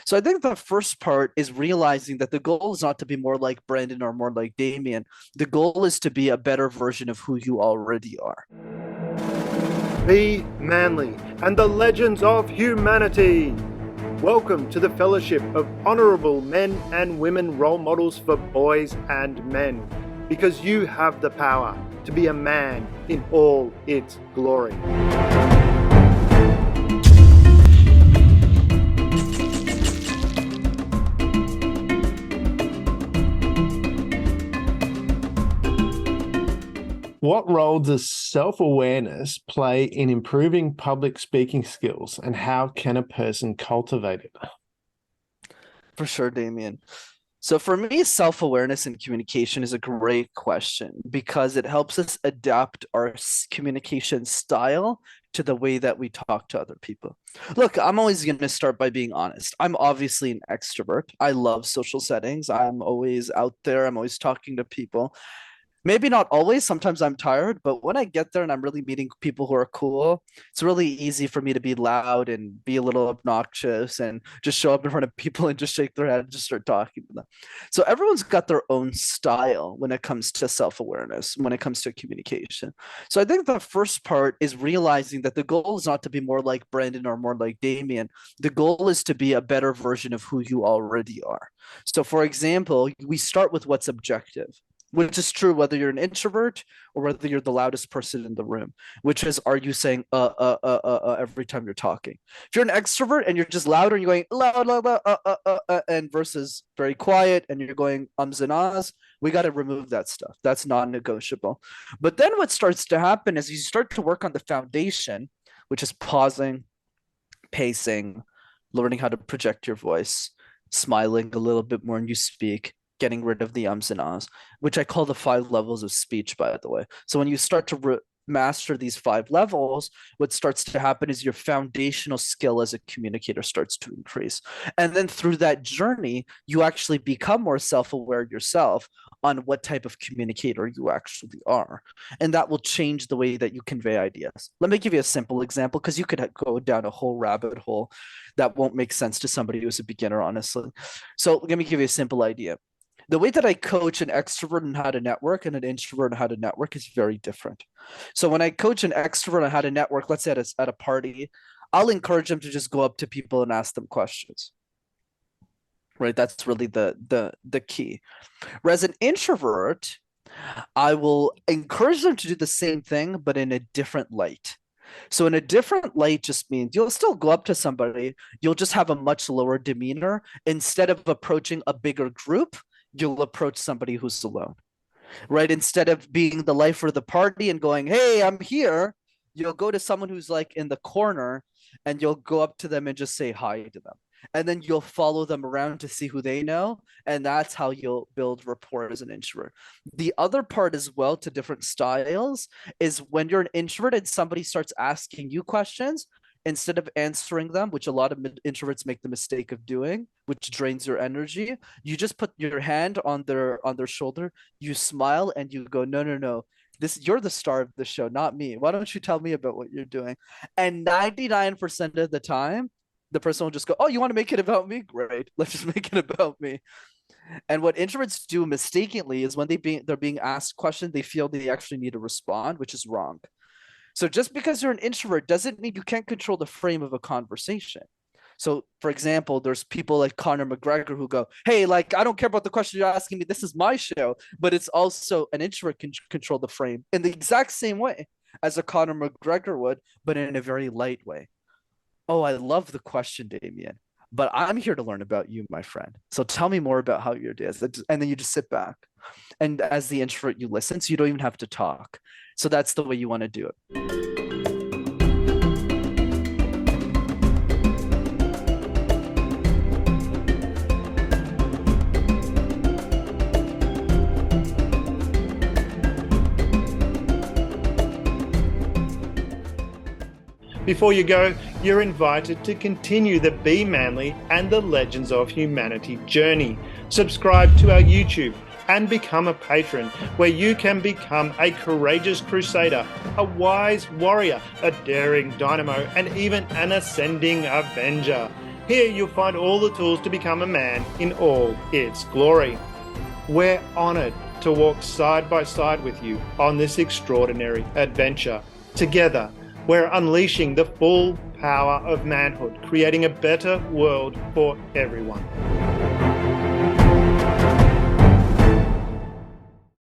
So I think the first part is realizing that the goal is not to be more like Brenden or more like Damien. The goal is to be a better version of who you already are. Be manly and the legends of humanity. Welcome to the fellowship of honorable men and women role models for boys and men, because you have the power to be a man in all its glory. What role does self-awareness play in improving public speaking skills, and how can a person cultivate it? For sure, Damien. So for me, self-awareness and communication is a great question because it helps us adapt our communication style to the way that we talk to other people. Look, I'm always going to start by being honest. I'm obviously an extrovert. I love social settings. I'm always out there. I'm always talking to people. Maybe not always. Sometimes I'm tired, but when I get there and I'm really meeting people who are cool, it's really easy for me to be loud and be a little obnoxious and just show up in front of people and just shake their head and just start talking to them. So everyone's got their own style when it comes to self-awareness, when it comes to communication. So I think the first part is realizing that the goal is not to be more like Brenden or more like Damien. The goal is to be a better version of who you already are. So for example, we start with what's objective, which is true whether you're an introvert or whether you're the loudest person in the room, which is, are you saying every time you're talking? If you're an extrovert and you're just louder and you're going loud, loud, loud, and versus very quiet and you're going ums and ahs, we got to remove that stuff. That's non-negotiable. But then what starts to happen is you start to work on the foundation, which is pausing, pacing, learning how to project your voice, smiling a little bit more when you speak, getting rid of the ums and ahs, which I call the 5 levels of speech, by the way. So when you start to master these 5 levels, what starts to happen is your foundational skill as a communicator starts to increase. And then through that journey, you actually become more self-aware yourself on what type of communicator you actually are. And that will change the way that you convey ideas. Let me give you a simple example, because you could go down a whole rabbit hole that won't make sense to somebody who's a beginner, honestly. So let me give you a simple idea. The way that I coach an extrovert on how to network and an introvert on how to network is very different. So when I coach an extrovert on how to network, let's say at a party, I'll encourage them to just go up to people and ask them questions. Right? That's really the key. Whereas an introvert, I will encourage them to do the same thing, but in a different light. So in a different light just means you'll still go up to somebody, you'll just have a much lower demeanor. Instead of approaching a bigger group, you'll approach somebody who's alone, right? Instead of being the life of the party and going, hey, I'm here, you'll go to someone who's like in the corner and you'll go up to them and just say hi to them. And then you'll follow them around to see who they know. And that's how you'll build rapport as an introvert. The other part as well to different styles is when you're an introvert and somebody starts asking you questions, instead of answering them, which a lot of introverts make the mistake of doing, which drains your energy, you just put your hand on their shoulder, you smile and you go, no, no, no, this, you're the star of the show, not me. Why don't you tell me about what you're doing? And 99% of the time, the person will just go, oh, you want to make it about me? Great, let's just make it about me. And what introverts do mistakenly is when they're being asked questions, they feel they actually need to respond, which is wrong. So just because you're an introvert doesn't mean you can't control the frame of a conversation. So, for example, there's people like Conor McGregor who go, hey, like, I don't care about the question you're asking me. This is my show. But it's also an introvert can control the frame in the exact same way as a Conor McGregor would, but in a very light way. Oh, I love the question, Damien. But I'm here to learn about you, my friend. So tell me more about how your day is. And then you just sit back. And as the introvert, you listen. So you don't even have to talk. So that's the way you want to do it. Before you go, you're invited to continue the Be Manly and the Legends of Humanity journey. Subscribe to our YouTube and become a patron, where you can become a courageous Crusader, a wise warrior, a daring Dynamo, and even an ascending Avenger. Here you'll find all the tools to become a man in all its glory. We're honored to walk side by side with you on this extraordinary adventure. Together, we're unleashing the full power of manhood, creating a better world for everyone.